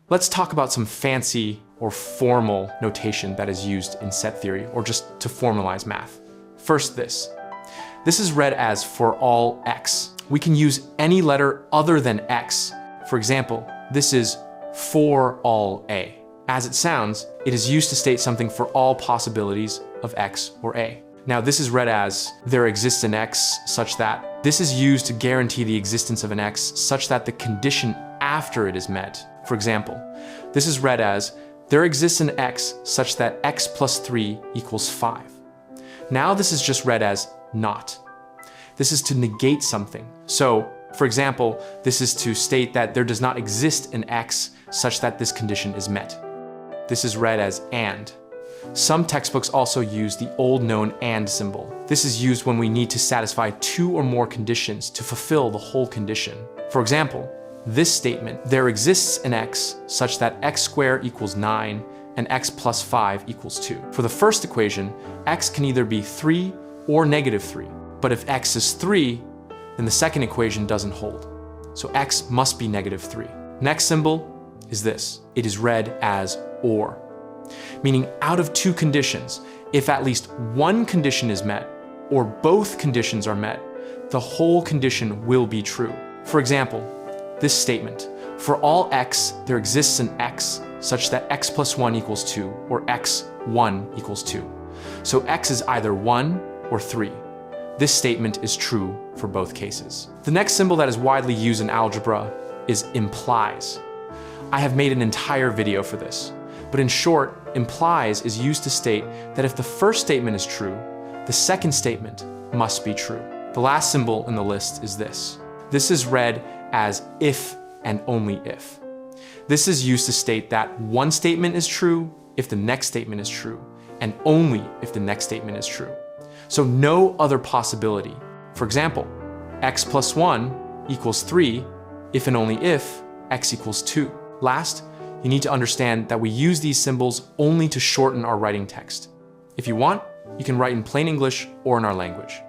Let's talk about some fancy or formal notation that is used in set theory, or just to formalize math. First, this. This is read as for all x. We can use any letter other than x. For example, this is for all a. As it sounds, it is used to state something for all possibilities of x or a. Now, this is read as there exists an x such that. This is used to guarantee the existence of an x such that the condition after it is met. For example, this is read as there exists an x such that x plus 3 equals 5. Now this is just read as not. This is to negate something. So, for example, this is to state that there does not exist an x such that this condition is met. This is read as and. Some textbooks also use the old known and symbol. This is used when we need to satisfy two or more conditions to fulfill the whole condition. For example, this statement, there exists an x such that x squared equals 9 and x plus 5 equals 2. For the first equation, x can either be 3 or negative 3. But if x is 3, then the second equation doesn't hold. So x must be negative 3. Next symbol is this. It is read as or, meaning out of two conditions, if at least one condition is met or both conditions are met, the whole condition will be true. For example, this statement, for all x, there exists an x such that x plus 1 equals 2 or x 1 equals 2. So x is either 1 or 3. This statement is true for both cases. The next symbol that is widely used in algebra is implies. I have made an entire video for this, but in short, implies is used to state that if the first statement is true, the second statement must be true. The last symbol in the list is this. This is read as if and only if. This is used to state that one statement is true if the next statement is true, and only if the next statement is true. So no other possibility. For example, x plus 1 equals 3 if and only if x equals 2. Last, you need to understand that we use these symbols only to shorten our writing text. If you want, you can write in plain English or in our language.